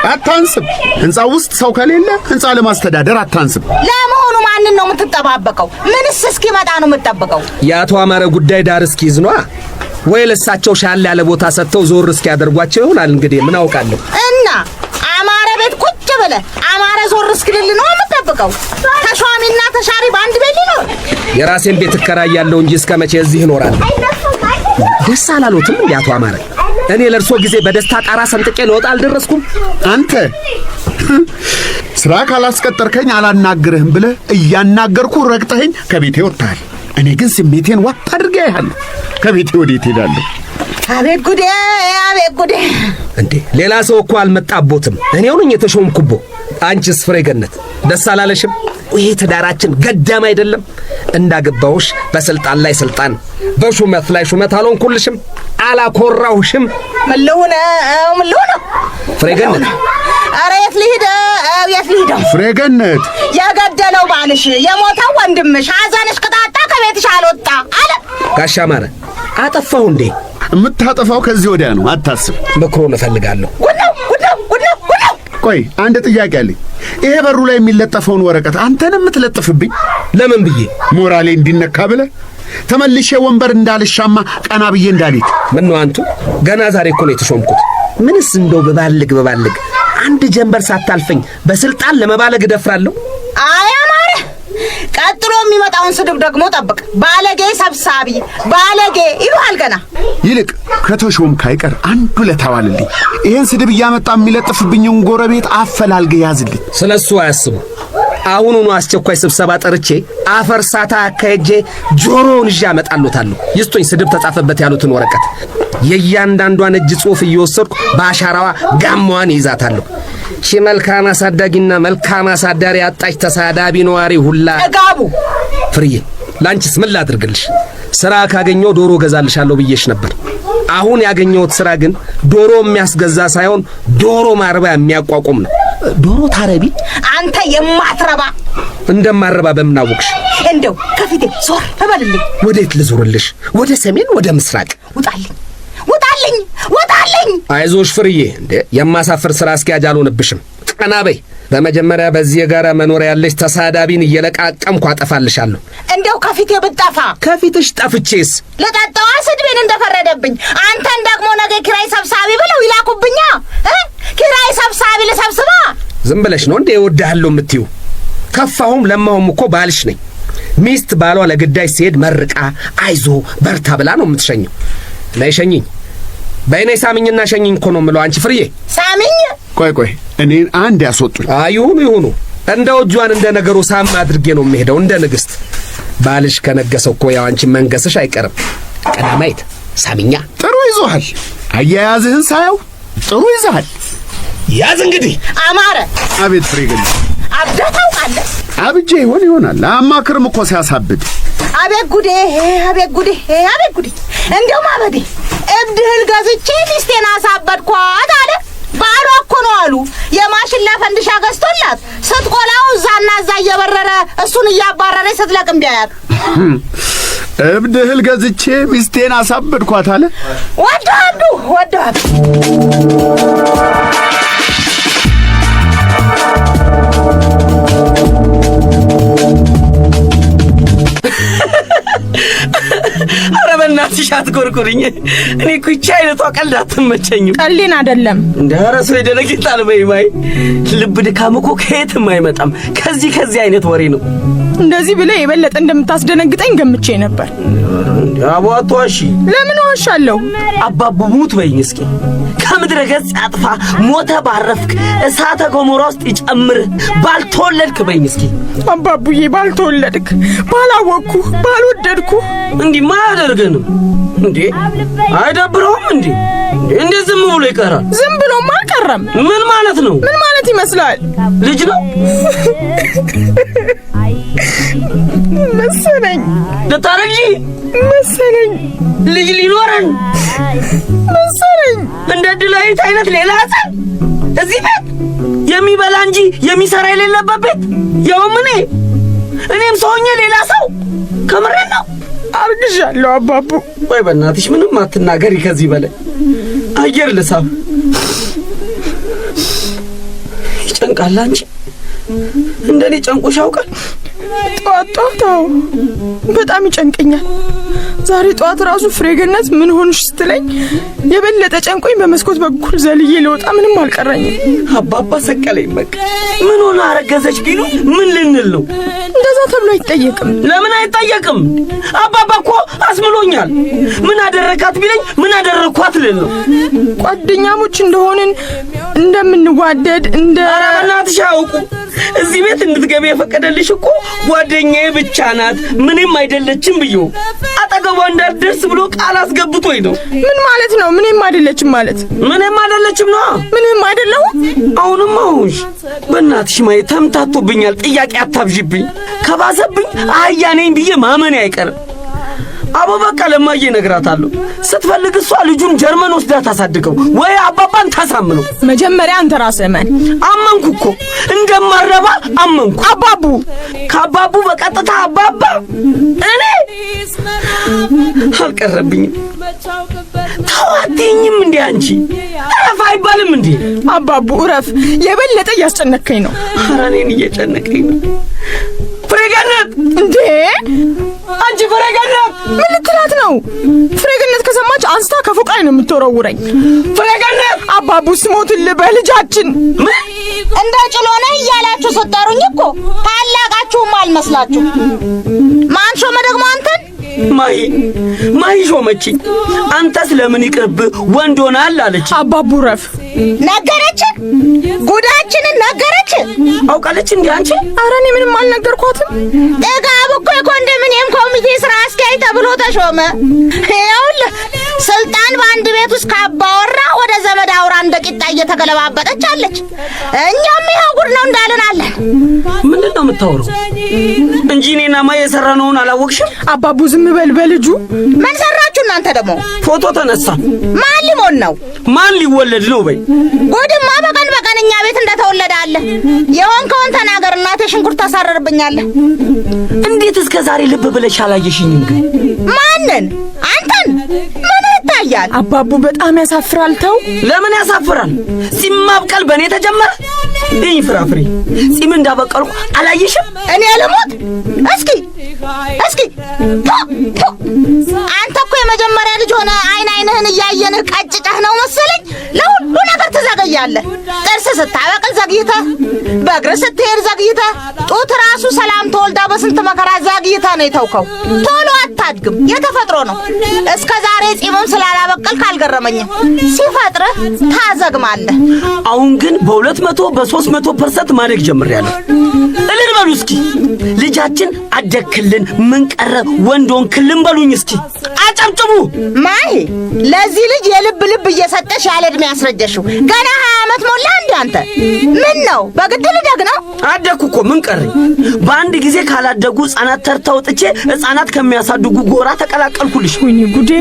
አታንስም። ህንጻ ውስጥ ሰው ከሌለ ህንጻ ለማስተዳደር አታንስም። ለመሆኑ ማንን ነው የምትጠባበቀው? ምንስ እስኪመጣ ነው የምትጠብቀው? የአቶ አማረ ጉዳይ ዳር እስኪይዝ ነዋ። ወይ ለሳቸው ሻል ያለ ቦታ ሰጥተው ዞር እስኪያደርጓቸው ይሆናል። እንግዲህ ምን አውቃለሁ። እና አማረ ቤት ቁጭ ብለህ አማረ ዞር እስኪልል ነው የምትጠብቀው? ተሿሚና ተሻሪ በአንድ ቤት ሊኖር? የራሴን ቤት እከራያለሁ እንጂ እስከ መቼ እዚህ እኖራለሁ? ደስ አላሉትም እንዴ አቶ አማረ? እኔ ለርሶ ጊዜ በደስታ ጣራ ሰንጥቄ ለወጣ አልደረስኩም። አንተ ስራ ካላስቀጠርከኝ አላናግርህም ብለህ እያናገርኩ ረግጠኸኝ ከቤቴ ወጥተሃል። እኔ ግን ስሜቴን ዋጥ አድርጌ ያያለሁ። ከቤቴ ወዴት ሄዳለሁ? አቤት ጉዴ! እንዴ ሌላ ሰው እኮ አልመጣቦትም። እኔው ነኝ የተሾምኩቦ። አንቺስ ፍሬ ገነት ደስ አላለሽም? ይሄ ትዳራችን ገዳም አይደለም? እንዳገባውሽ በስልጣን ላይ ስልጣን፣ በሹመት ላይ ሹመት አልሆንኩልሽም? አላኮራሁሽም? ምን ልሁን ነው ፍሬ ገነት? ኧረ የት ልሂድ ፍሬገነት የገደለው ባልሽ የሞተው ወንድምሽ ሐዘንሽ ቅጣጣ ከቤትሽ አልወጣ አለ ጋሻ ማረ አጠፋሁ እንዴ? የምታጠፋው ከዚህ ወዲያ ነው፣ አታስብ። ምክሩን እፈልጋለሁ። ጉዳው ቆይ አንድ ጥያቄ አለኝ። ይሄ በሩ ላይ የሚለጠፈውን ወረቀት አንተን የምትለጥፍብኝ ለምን ብዬ? ሞራሌ እንዲነካ ብለህ ተመልሼ ወንበር እንዳልሻማ ቀና ብዬ እንዳልሄድ። ምን ነው አንቱ? ገና ዛሬ እኮ ነው የተሾምኩት። ምንስ እንደው በባልግ አንድ ጀንበር ሳታልፈኝ በስልጣን ለመባለግ ደፍራለሁ? አይ አማረ፣ ቀጥሎ የሚመጣውን ስድብ ደግሞ ጠብቅ። ባለጌ ሰብሳቢ ባለጌ ይሉሃል ገና። ይልቅ ከተሾምክ አይቀር አንዱ ለታዋልልኝ ይሄን ስድብ እያመጣ የሚለጥፍብኝን ጎረቤት አፈላልገ ያዝልኝ። ስለሱ አያስቡ። አሁኑኑ አስቸኳይ ስብሰባ ጠርቼ አፈርሳታ አካሄጄ ጆሮውን ይዤ አመጣለታለሁ። ይስጡኝ ስድብ ተጻፈበት ያሉትን ወረቀት። የእያንዳንዷን እጅ ጽሑፍ እየወሰድኩ በአሻራዋ ጋማዋን ይዛታለሁ። ሺ መልካም አሳዳጊና መልካም አሳዳሪ አጣች ተሳዳቢ ነዋሪ ሁላ እጋቡ። ፍርዬ ላንቺስ ምን ላድርግልሽ? ሥራ ካገኘው ዶሮ ገዛልሻለሁ ብዬሽ ነበር። አሁን ያገኘሁት ሥራ ግን ዶሮ የሚያስገዛ ሳይሆን ዶሮ ማርባ የሚያቋቁም ነው። ዶሮ ታረቢ? አንተ የማትረባ እንደማረባ በምናወቅሽ? እንደው ከፊቴ ዞር ተበልልኝ። ወዴት ልዞርልሽ? ወደ ሰሜን ወደ ምስራቅ? ውጣልኝ። አይዞሽ ፍርዬ፣ እንዴ የማሳፍር ሥራ አስኪያጅ አልሆንብሽም። ቀና በይ። በመጀመሪያ በዚህ የጋራ መኖሪያ ያለሽ ተሳዳቢን እየለቃቀምኩ አጠፋልሻለሁ። እንደው ከፊቴ ብትጠፋ። ከፊትሽ ጠፍቼስ ለጠጣዋ ስድቤን እንደፈረደብኝ አንተን ደግሞ ነገ ኪራይ ሰብሳቢ ብለው ይላኩብኛ። ኪራይ ሰብሳቢ ልሰብስባ። ዝም ብለሽ ነው እንዴ እወድሃለሁ የምትይው? ከፋሁም ለማሁም እኮ ባልሽ ነኝ። ሚስት ባሏ ለግዳጅ ሲሄድ መርቃ አይዞ በርታ ብላ ነው የምትሸኘው። ነይ ሸኝኝ። በእኔ ሳሚኝና ሸኝኝ እኮ ነው የምለው። አንቺ ፍርዬ ሳሚኝ። ቆይ እኔን አንድ ያስወጡኝ። ይሁኑ። እንደ ወጇን እንደ ነገሩ ሳም አድርጌ ነው የምሄደው እንደ ንግሥት። ባልሽ ከነገሰው እኮ ያው አንቺ መንገስሽ አይቀርም። ቀዳማይት ሳሚኛ። ጥሩ ይዞሃል። አያያዝህን ሳየው ጥሩ ይዘሃል። ያዝ እንግዲህ። አማረ። አቤት ፍሬገነት። አብደህ ታውቃለህ? አብጄ ይሆናል። አማክርም እኮ ሲያሳብድ። አቤት ጉዴ! እንደው ማበዴ እብድህል ገዝቼ ሚስቴን አሳበድኳት አለ። ባሏ እኮ ነው አሉ የማሽላ ፈንድሻ ገዝቶላት ስትቆላው እዛና እዛ እየበረረ እሱን እያባረረ ስትለቅም ቢያያት እብድህል ገዝቼ ሚስቴን አሳበድኳት አለ። ወደዋዱ ኧረ በእናትሽ አትጎርጉርኝ። እኔ እኮ ይህች አይነቷ ቀልድ አትመቸኝም። ቀልዴን አይደለም እንደ ኧረ ሰው ይደነግጣል። በይ ልብ ድካም እኮ ከየትም አይመጣም። ከዚህ አይነት ወሬ ነው። እንደዚህ ብለህ የበለጠ እንደምታስደነግጠኝ ገምቼ ነበር። አቦ አትዋሺ። ለምን ዋሻለሁ? አባቡ ሙት በይኝ እስኪ። ከምድረ ገጽ አጥፋ፣ ሞተ ባረፍክ፣ እሳተ ገሞራ ውስጥ ይጨምር፣ ባልተወለድክ በይኝ እስኪ። አባቡዬ ባልተወለድክ፣ ባላወቅኩ፣ ባልወደድኩ እንዲህ ማያደርገንም እንዴ? አይደብረውም እንዴ? እንዴ ዝም ብሎ ይቀራል? ዝም ብሎም አልቀረም። ምን ማለት ነው? ምን ማለት ይመስላል? ልጅ ነው መሰለኝ። ልታረጂ መሰለኝ። ልጅ ሊኖረን መሰለኝ። እንደ ድላይት አይነት ሌላ ሕፃን እዚህ ቤት የሚበላ እንጂ የሚሰራ የሌለበት ቤት። ያውም እኔም ሰውኜ ሌላ ሰው ከምሬ ነው። አርግዣለሁ አባቡ። ቆይ በእናትሽ ምንም አትናገሪ ከዚህ በላይ። አየር ልሳብ። ይጨንቃል። አንቺ እንደኔ ጨንቆሽ ያውቃል? ጧት በጣም ይጨንቀኛል። ዛሬ ጧት ራሱ ፍሬገነት ምን ሆንሽ ስትለኝ የበለጠ ጨንቆኝ በመስኮት በኩል ዘልዬ ልወጣ ምንም አልቀረኝም። አባባ ሰቀለኝ። በቃ ምን ሆነ አረገዘች ቢሉ ምን ልንል ነው? እንደዛ ተብሎ አይጠየቅም። ለምን አይጠየቅም? አባባ እኮ አስምሎኛል። ምን አደረካት ቢለኝ ምን አደረኳት ልል ነው? ጓደኛሞች እንደሆንን እንደምንዋደድ ኧረ በእናትሽ አውቁ። እዚህ ቤት እንድትገቢ የፈቀደልሽ እኮ ጓደኛዬ ብቻ ናት፣ ምንም አይደለችም ብዬ አጠገቧ እንዳትደርስ ብሎ ቃል አስገብቶኝ ነው። ምን ማለት ነው? ምንም አይደለችም ማለት? ምንም አይደለችም ነው። ምንም አይደለው? አሁንም አሁንሽ በእናትሽ ማየት ተምታቶብኛል። ጥያቄ አታብዥብኝ። ከባሰብኝ አህያ ነኝ ብዬ ማመኔ አይቀርም። አቦ በቃ ለማዬ እነግራታለሁ። ስትፈልግ እሷ ልጁን ጀርመን ወስዳ ታሳድገው ወይ አባባን ታሳምነው። መጀመሪያ አንተ ራስህ መን። አመንኩ እኮ እንደማረባ አመንኩ። አባቡ ከአባቡ በቀጥታ አባባ እኔ አልቀረብኝም። ተዋትኝም እንዴ አንቺ እረፍ አይባልም እንዴ? አባቡ እረፍ፣ የበለጠ እያስጨነቀኝ ነው። ኧረ እኔን እየጨነቀኝ ነው። ፍሬገነት እንዴ አንቺ ፍሬገነት ምን ልትላት ነው? ፍሬገነት ከሰማች አንስታ ከፎቅ ላይ ነው የምትወረውረኝ። ፍሬገነት አባቡ ስሞትልህ በልጃችን እንደ ጭሎነ እያላችሁ ስትጠሩኝ እኮ ታላቃችሁም አልመስላችሁ። ማን ሾመ ደግሞ አንተን? ማይ ሾመችኝ። አንተስ ለምን ይቅርብ ወንድ ሆናል አለች። አባቡ ረፍ ነገረችን፣ ጉዳችንን ነገረችን። አውቃለች እንዴ አንቺ? ኧረ እኔ ምንም አልነገርኳትም። ጥጋብ እኮ የኮንዶሚኒየም ኮሚቴ ስራ አስኪያጅ ተብሎ ተሾመ። ይኸውልህ ስልጣን በአንድ ቤት ውስጥ ካባወራ ወደ ዘመድ አውራ እንደ ቂጣ እየተገለባበጠች አለች። እኛም ይኸው ጉድ ነው እንዳልናለን። ምንድን ነው የምታወራው እንጂ እኔና ማይ የሰራነውን አላወቅሽም? አባቡ ዝም በል በልጁ። ምን ሰራችሁ እናንተ ደግሞ? ፎቶ ተነሳ። ማን ሊሞን ነው? ማን ሊወለድ ነው? በይ ጉድማ በቀን በቀን እኛ ቤት እንደተወለደ አለ። የሆንከውን ተናገር፣ እናቴ ሽንኩርት ታሳረርብኛለህ። እንዴት እስከ ዛሬ ልብ ብለሽ አላየሽኝም? ግን ማንን? አንተን? ምን ይታያል? አባቡ በጣም ያሳፍራል። ተው። ለምን ያሳፍራል? ጺም ማብቀል በእኔ ተጀመረ። ይህ ፍራፍሬ ጺም እንዳበቀልኩ አላየሽም? እኔ ልሞት? እስኪ አንተ እኮ የመጀመሪያ ልጅ ሆነ አይንህን እያየንህ ቀጭጨህ ነው መሰለኝ ለሁሉ ነገር ትዘገያለህ። ጥርስ ስታበቅል ዘግይተህ፣ በእግር ስትሄድ ዘግይተህ፣ ጡት ራሱ ሰላም ተወልዳ በስንት መከራ ዘግይተህ ነው የተውከው። ቶሎ አታድግም፣ የተፈጥሮ ነው። እስከ ዛሬ ጺምም ስላላበቀልክ አልገረመኝም። ሲፈጥርህ ታዘግማለህ። አሁን ግን በ200 በ300% ማደግ ጀምሬያለሁ። እልል በሉ እስኪ ልጃችን አደግክልን፣ ምን ቀረ ወንዶን ክልን በሉኝ እስኪ አጨብጭቡ። ማይ ለዚህ ልጅ የልብ ልብ እየሰጠሽ ያለ ዕድሜ ያስረጀሽው ገና 20 ዓመት ሞላ እንዴ አንተ? ምን ነው በግድ ልደግ ነው? አደግኩ እኮ ምን ቀረኝ? በአንድ ጊዜ ካላደጉ ሕፃናት ተርታ ወጥቼ ሕፃናት ከሚያሳድጉ ጎራ ተቀላቀልኩልሽ። ወይኔ ጉዴ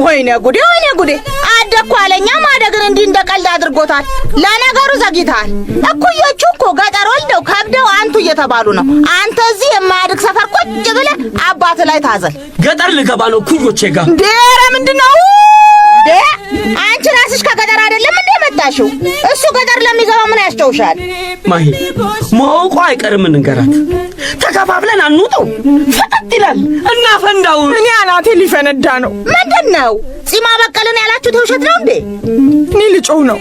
ወይኔ ጉዴ ወይኔ ጉዴ። አደግኩ አለኛ ማደግን እንዲህ እንደቀልድ አድርጎታል። ለነገሩ ዘግይተሃል። እኩዮቹ እኮ ገጠር ወልደው ከብደው አንቱ እየተባሉ ነው። አንተ እዚህ የማያድግ ሰፈር ቁጭ ብለህ አባት ላይ ታዘል። ገጠር ልገባ ነው ኩዮቼ ጋር። ዴረ ምንድነው? አንቺ ራስሽ ከገጠር አይደለም እንዴ መጣሽው? እሱ ገጠር ለሚገባ ምን ያስጨውሻል? ማሂ ማውቋ አይቀርም እንገራት። ተከፋፍለን አንውጠው ፈጠጥ ይላል እና ፈንዳው። እኔ አናቴ ሊፈነዳ ነው። ምንድነው? ጺም አበቀልን ያላችሁት ውሸት ነው እንዴ? እኔ ልጮህ ነው።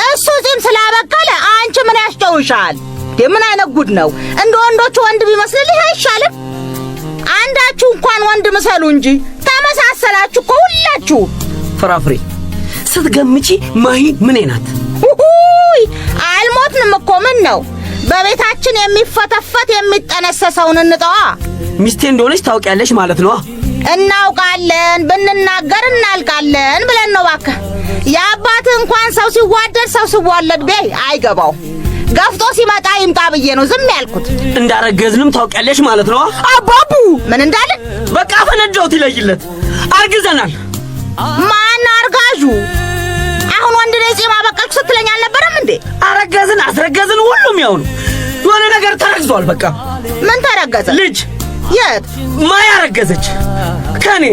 እሱ ጺም ስላበቀለ አንቺ ምን ያስጨውሻል? ምን አይነት ጉድ ነው? እንደ ወንዶቹ ወንድ ቢመስልልህ አይሻልም? አንዳችሁ እንኳን ወንድ ምሰሉ እንጂ ተመሳሰላችሁ እኮ ሁላችሁ። ፍራፍሬ ስትገምጪ ማሂ ምን ናት? አልሞትንም እኮ ምን ነው? በቤታችን የሚፈተፈት የሚጠነሰሰውን እንጠዋ። ሚስቴ እንደሆነች ታውቂያለሽ ማለት ነው? እናውቃለን፣ ብንናገር እናልቃለን ብለን ነው። እባክህ የአባት እንኳን ሰው ሲዋደድ ሰው ሲዋለድ ቤይ አይገባው። ገፍቶ ሲመጣ ይምጣ ብዬ ነው ዝም ያልኩት። እንዳረገዝንም ታውቂያለሽ ማለት ነው? አባቡ ምን እንዳለን? በቃ ፈነዳውት ይለይለት። አርግዘናል። ማን አርጋዡ? አሁን ወንድ ላይ ጺም አበቀልኩ ስትለኝ አልነበረም እንዴ? አረገዝን አስረገዝን ሁሉም ያው ነው። የሆነ ነገር ተረግዟል። በቃ ምን ተረገዘ? ልጅ። የት? ማያ አረገዘች ከኔ።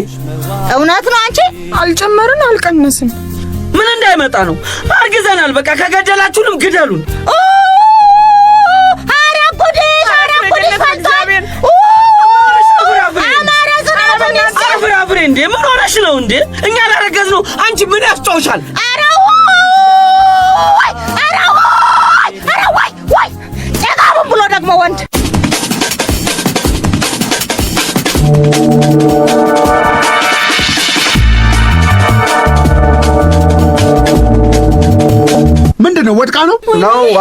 እውነት ነው? አንቺ አልጨመርን አልቀነስን። ምን እንዳይመጣ ነው። አርግዘናል። በቃ ከገደላችሁንም ግደሉን። ፍራፍሬ እንዴ ምን ሆነሽ ነው እንዴ? እኛ ላረገዝ ነው አንቺ ምን ያስጨውሻል? ወይ ጨጋቡን ብሎ ደግሞ ወንድ ምንድነው? ወድቃ ነው?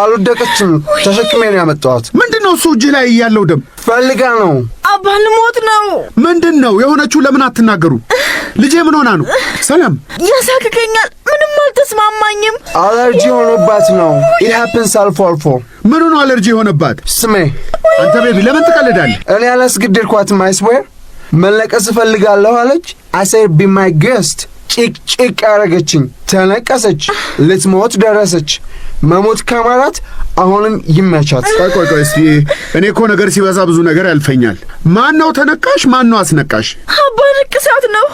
አልወደቀችም። ተሸክሜ ነው ያመጣኋት። ምንድነው እሱ እጅ ላይ ያለው ደም? ፈልጋ ነው። አባል ሞት ነው። ምንድነው የሆነችው? ለምን አትናገሩ? ልጄ ምን ሆና ነው? ሰላም ያሳክከኛል። ምንም አልተስማማኝም። አለርጂ ሆኖባት ነው። ኢት ሃፕንስ አልፎ አልፎ። ምን ሆኖ አለርጂ ሆነባት? ስሜ አንተ ቤቢ ለምን ትቀልዳለህ? እኔ አላስገደድኳትም። አይስዌር መለቀስ እፈልጋለሁ አለች። I said be my guest። ጭቅ አረገችኝ። ተነቀሰች። ልትሞት ደረሰች። መሞት ከማራት አሁንም ይመቻት። ቆይ እስቲ እኔ እኮ ነገር ሲበዛ ብዙ ነገር ያልፈኛል። ማን ነው ተነቃሽ? ማን ነው አስነቃሽ? አባ ንቅሳት ነው።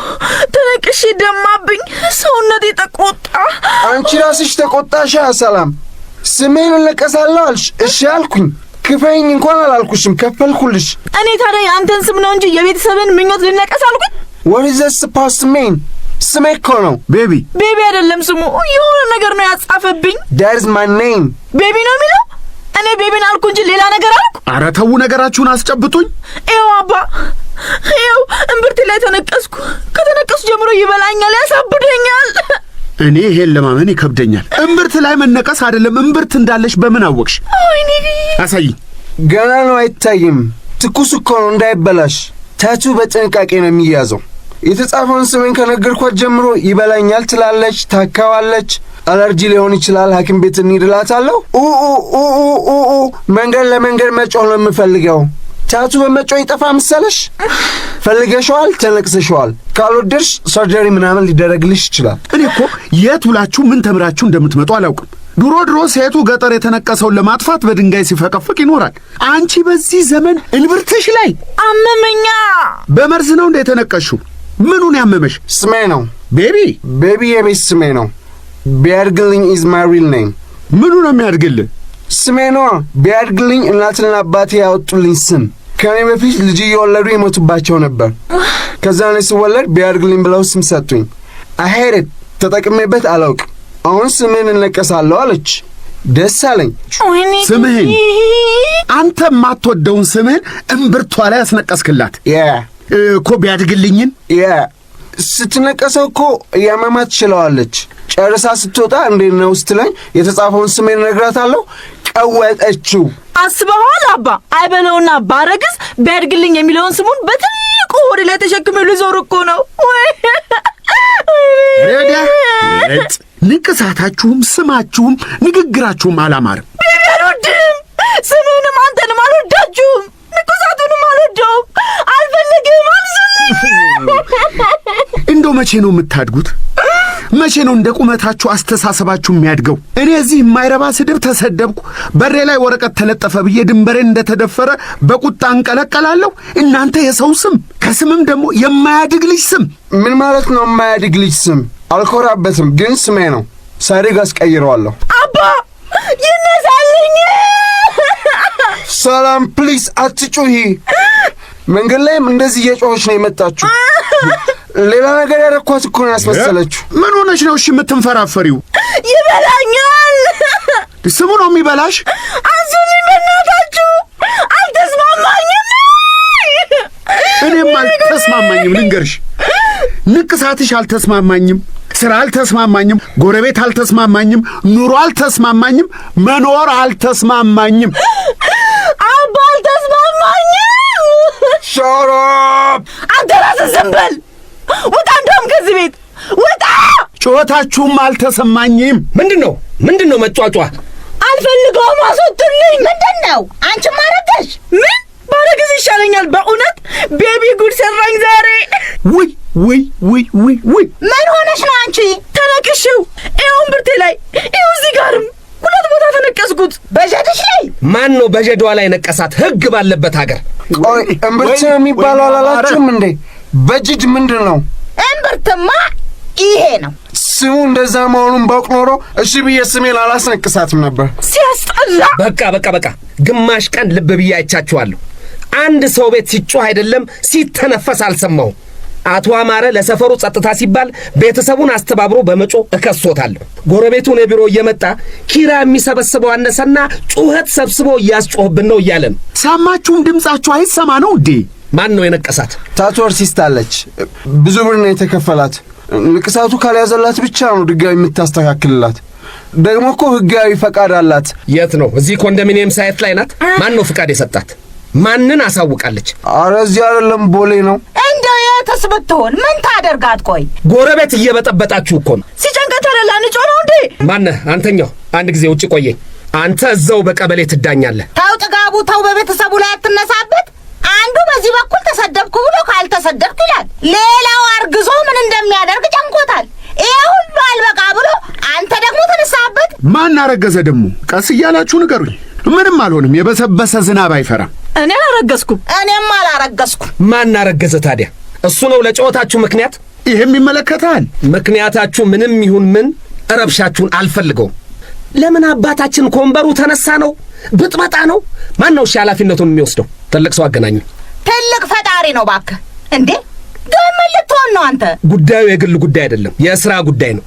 ተነቅሽ ደማብኝ፣ ሰውነቴ ተቆጣ። አንቺ ራስሽ ተቆጣሽ። ሰላም ስሜን እለቀሳለሁ አልሽ። እሺ አልኩኝ። ክፈይኝ እንኳን አላልኩሽም፣ ከፈልኩልሽ። እኔ ታዲያ የአንተን ስም ነው እንጂ የቤተሰብን ምኞት ልነቀስ አልኩኝ? What is this supposed to mean? ስሜ እኮ ነው። ቤቢ አይደለም ስሙ፣ የሆነ ነገር ነው ያጻፈብኝ። That is my name። ቤቢ ነው የሚለው። እኔ ቤቢን አልኩ እንጂ ሌላ ነገር አልኩ? ኧረ ተው ነገራችሁን አስጨብጡኝ። ይኸው አባ፣ ይኸው እምብርቴ ላይ ተነቀስኩ። ከተነቀሱ ጀምሮ ይበላኛል፣ ያሳብደኛል። እኔ ይሄን ለማመን ይከብደኛል። እምብርት ላይ መነቀስ አይደለም፣ እምብርት እንዳለሽ በምን አወቅሽ? ወይኔ አሳይኝ። ገና ነው፣ አይታይም። ትኩስ እኮ ነው፣ እንዳይበላሽ። ታቱ በጥንቃቄ ነው የሚያዘው። የተጻፈውን ስሜን ከነገርኳት ጀምሮ ይበላኛል ትላለች፣ ታካዋለች። አለርጂ ሊሆን ይችላል፣ ሐኪም ቤት እንሂድላታለሁ። መንገድ ለመንገድ መጮህ ነው የምፈልገው። ታቱ በመጮህ ይጠፋ መሰለሽ? ፈልገሽዋል፣ ተነቅሰሽዋል። ካልወደድሽ ሰርጀሪ ምናምን ሊደረግልሽ ይችላል። እኔ እኮ የት ውላችሁ ምን ተምራችሁ እንደምትመጡ አላውቅም። ድሮ ሴቱ ገጠር የተነቀሰውን ለማጥፋት በድንጋይ ሲፈቀፍቅ ይኖራል። አንቺ በዚህ ዘመን እንብርትሽ ላይ አመመኛ። በመርዝ ነው እንደ የተነቀሽው? ምኑን ያመመሽ? ስሜ ነው ቤቢ የቤት ስሜ ነው። ቢያድግልኝ ኢዝ ማይ ሪል ኔም። ምኑ ነው የሚያድግልህ? ስሜ ነው። ቢያድግልኝ እናትና አባቴ ያወጡልኝ ስም። ከኔ በፊት ልጅ እየወለዱ የሞቱባቸው ነበር። ከዛ እኔ ስወለድ ቢያድግልኝ ብለው ስም ሰጡኝ። አሄድ ተጠቅሜበት አላውቅም። አሁን ስምህን እነቀሳለሁ አለች። ደስ አለኝ። ስምህን አንተ የማትወደውን ስምህን እምብርቷ ላይ ያስነቀስክላት እኮ። ቢያድግልኝን ስትነቀሰው እኮ እያመማት ትችለዋለች። ጨርሳ ስትወጣ እንዴት ነው ስትለኝ የተጻፈውን ስሜን እነግራታለሁ። ቀወጠችው። አስበዋል አባ? አይበለውና ባረግዝ ቢያድግልኝ የሚለውን ስሙን በትልቁ ሆዴ ላይ ተሸክሜ ልዞር እኮ ነው። ንቅሳታችሁም ስማችሁም ንግግራችሁም አላማርም። ቤቢ አልወድም። ስምህንም አንተንም አልወዳችሁም። ንቅሳቱንም አልወደውም። አልፈልግም። እንደው መቼ ነው የምታድጉት? መቼ ነው እንደ ቁመታችሁ አስተሳሰባችሁ የሚያድገው? እኔ እዚህ የማይረባ ስድብ ተሰደብኩ፣ በሬ ላይ ወረቀት ተለጠፈ ብዬ ድንበሬን እንደተደፈረ በቁጣ እንቀለቀላለሁ። እናንተ የሰው ስም፣ ከስምም ደግሞ የማያድግ ልጅ ስም። ምን ማለት ነው የማያድግ ልጅ ስም? አልኮራበትም፣ ግን ስሜ ነው። ሳድግ አስቀይረዋለሁ። አባ ይነሳልኝ። ሰላም ፕሊስ አትጩሂ። መንገድ ላይም እንደዚህ እየጮኸች ነው የመጣችሁ። ሌላ ነገር ያደረኳት እኮ ነው ያስመሰለችው። ምን ሆነች ነው እሺ የምትንፈራፈሪው? ይበላኛል። ስሙ ነው የሚበላሽ? አንሱልኝ በእናታችሁ። አልተስማማኝም። እኔም አልተስማማኝም። ልንገርሽ፣ ንቅሳትሽ አልተስማማኝም፣ ስራ አልተስማማኝም፣ ጎረቤት አልተስማማኝም፣ ኑሮ አልተስማማኝም፣ መኖር አልተስማማኝም። አባ አልተስማማኝም። ሻራፕ! አንተ ራስህ ዝም በል። ውጣ፣ እንደውም ከዚህ ቤት ውጣ። ጩኸታችሁም አልተሰማኝም። ምንድን ነው መጫጫ? አልፈልገውም፣ አስወጡልኝ። ምንድን ነው አንቺም አረገሽ? ምን ባረግዝ ይሻለኛል። በእውነት ቤቢ ጉድ ሰራኝ ዛሬ። ውይ ምን ሆነሽ ነው አንቺ? ተነቅሽው። ይኸው እምብርቴ ላይ፣ ይኸው እዚህ ጋርም 2 ቦታ ተነቀስኩት። በጀድሽ ላይ? ማን ነው በጀዷ ላይ ነቀሳት? ሕግ ባለበት ሀገር። ቆይ እምብርት የሚባለው አላላችሁም እንዴ? በጅድ ምንድን ነው? እምብርትማ ይሄ ነው ስሙ። እንደዛ መሆኑን ባውቅ ኖሮ እሺ ብዬ ስሜን አላስነቅሳትም ነበር። ሲያስጠላ። በቃ ግማሽ ቀን ልብ ብዬ አይቻችኋለሁ። አንድ ሰው ቤት ሲጮህ አይደለም ሲተነፈስ አልሰማሁም። አቶ አማረ ለሰፈሩ ጸጥታ ሲባል ቤተሰቡን አስተባብሮ በመጮ እከሶታለሁ። ጎረቤቱ ነው ቢሮ እየመጣ ኪራ የሚሰበስበው አነሰና ጩኸት ሰብስቦ እያስጮህብን ነው እያለ ነው። ሰማችሁም? ድምጻችሁ አይሰማ ነው እንዴ? ማን ነው የነቀሳት? ታቱ አርቲስት አለች። ብዙ ብር ነው የተከፈላት። ንቅሳቱ ካልያዘላት ብቻ ነው ድጋሚ የምታስተካክልላት። ደግሞ እኮ ህጋዊ ፈቃድ አላት። የት ነው? እዚህ ኮንዶሚኒየም ሳይት ላይ ናት። ማን ነው ፍቃድ የሰጣት? ማንን አሳውቃለች? አረ እዚህ አይደለም ቦሌ ነው። እንደው የትስ ብትሆን ምን ታደርጋት? ቆይ ጎረቤት እየበጠበጣችሁ እኮ ነው። ሲጨንቀት አይደል አንጮ ነው እንዴ? ማነህ አንተኛው? አንድ ጊዜ ውጭ ቆየኝ። አንተ እዛው በቀበሌ ትዳኛለህ። ተው ጥጋቡ፣ ተው። በቤተሰቡ ላይ አትነሳበት። አንዱ በዚህ በኩል ተሰደብኩ ብሎ ካልተሰደብኩ ይላል። ሌላው አርግዞ ምን እንደሚያደርግ ጨንቆታል። ይሄ ሁሉ አልበቃ ብሎ አንተ ደግሞ ተነሳበት። ማን አረገዘ ደግሞ? ቀስ እያላችሁ ንገሩኝ። ምንም አልሆንም። የበሰበሰ ዝናብ አይፈራም። እኔ አላረገዝኩም። እኔም አላረገዝኩም። ማን አረገዘ ታዲያ? እሱ ነው ለጨዋታችሁ ምክንያት? ይሄም ይመለከታል። ምክንያታችሁ ምንም ይሁን ምን ረብሻችሁን አልፈልገውም። ለምን አባታችን ከወንበሩ ተነሳ ነው? ብጥበጣ ነው? ማን ነው ኃላፊነቱን የሚወስደው? ትልቅ ሰው አገናኙ። ትልቅ ፈጣሪ ነው እባክህ። እንዴ ግን ምን ልትሆን ነው አንተ? ጉዳዩ የግል ጉዳይ አይደለም፣ የሥራ ጉዳይ ነው።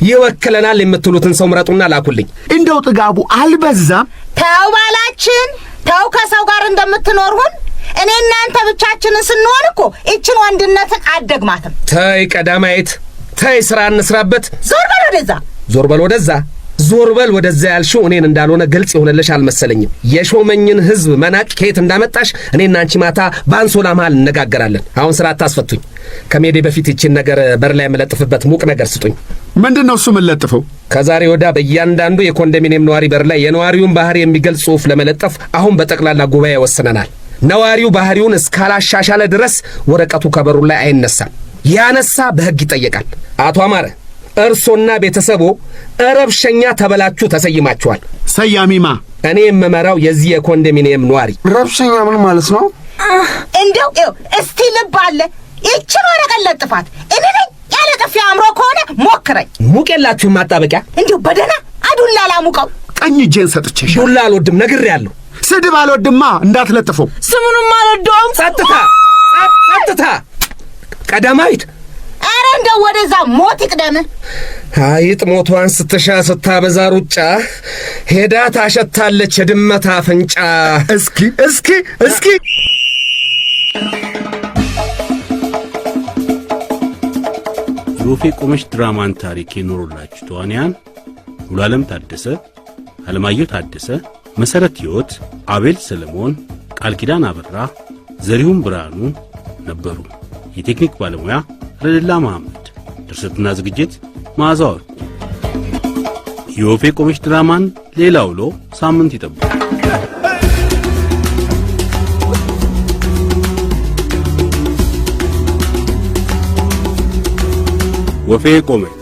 ይወክለናል የምትሉትን ሰው ምረጡና ላኩልኝ። እንደው ጥጋቡ አልበዛም? ተው ባላችን፣ ተው ከሰው ጋር እንደምትኖር ሁን። እኔ እናንተ ብቻችንን ስንሆን እኮ ይችን ወንድነትን አደግማትም። ተይ ቀዳማዊት ተይ፣ ሥራ እንስራበት። ዞር በል ወደዛ፣ ዞር በል ወደዛ፣ ዞር በል ወደዛ ያልሽው እኔን እንዳልሆነ ግልጽ የሆነልሽ አልመሰለኝም። የሾመኝን ሕዝብ መናቅ ከየት እንዳመጣሽ እኔና አንቺ ማታ በአንሶላ መሃል እነጋገራለን። አሁን ሥራ አታስፈቱኝ። ከሜዴ በፊት ይችን ነገር በር ላይ የምለጥፍበት ሙቅ ነገር ስጡኝ። ምንድን ነው እሱ የምንለጥፈው? ከዛሬ ወዳ በእያንዳንዱ የኮንዶሚኒየም ነዋሪ በር ላይ የነዋሪውን ባህሪ የሚገልጽ ጽሑፍ ለመለጠፍ አሁን በጠቅላላ ጉባኤ ወስነናል። ነዋሪው ባህሪውን እስካላሻሻለ ድረስ ወረቀቱ ከበሩ ላይ አይነሳም። ያነሳ በሕግ ይጠየቃል። አቶ አማረ እርሶና ቤተሰቦ ረብሸኛ ተበላችሁ ተሰይማችኋል። ሰያሚማ እኔ የምመራው የዚህ የኮንዶሚኒየም ነዋሪ። ረብሸኛ ምን ማለት ነው? እንደው እስቲ ልብ አለ። ይችን ወረቀት ለጥፋት። እኔ ነኝ ያለ ጥፊ አምሮ ከሆነ ሞክረኝ። ሙቅ የላችሁም ማጣበቂያ? እንዲሁ በደህና አዱላ ላሙቀው። ቀኝ እጄን ሰጥቼሽ። ዱላ አልወድም ነግሬያለሁ። ስድብ አልወድማ፣ እንዳትለጥፈው። ስሙንም አልወደውም። ጸጥታ ጸጥታ። ቀዳማዊት አረ እንደው ወደዛ ሞት ይቅደምህ። አይጥ ሞቷን ስትሻ ስታበዛ ሩጫ ሄዳ ታሸታለች የድመት አፍንጫ። እስኪ እስኪ እስኪ የወፌ ቆመች ድራማን ታሪክ የኖሩላችሁ ተዋንያን ሙሉዓለም ታደሰ፣ አለማየሁ ታደሰ፣ መሰረት ሕይወት፣ አቤል ሰለሞን፣ ቃል ኪዳን አበራ፣ ዘሪሁን ብርሃኑ ነበሩ። የቴክኒክ ባለሙያ ረድላ መሐመድ፣ ድርሰትና ዝግጅት መዓዛ ወርቁ። የወፌ ቆመች ድራማን ሌላ ውሎ ሳምንት ይጠብቁ። ወፌ ቆመች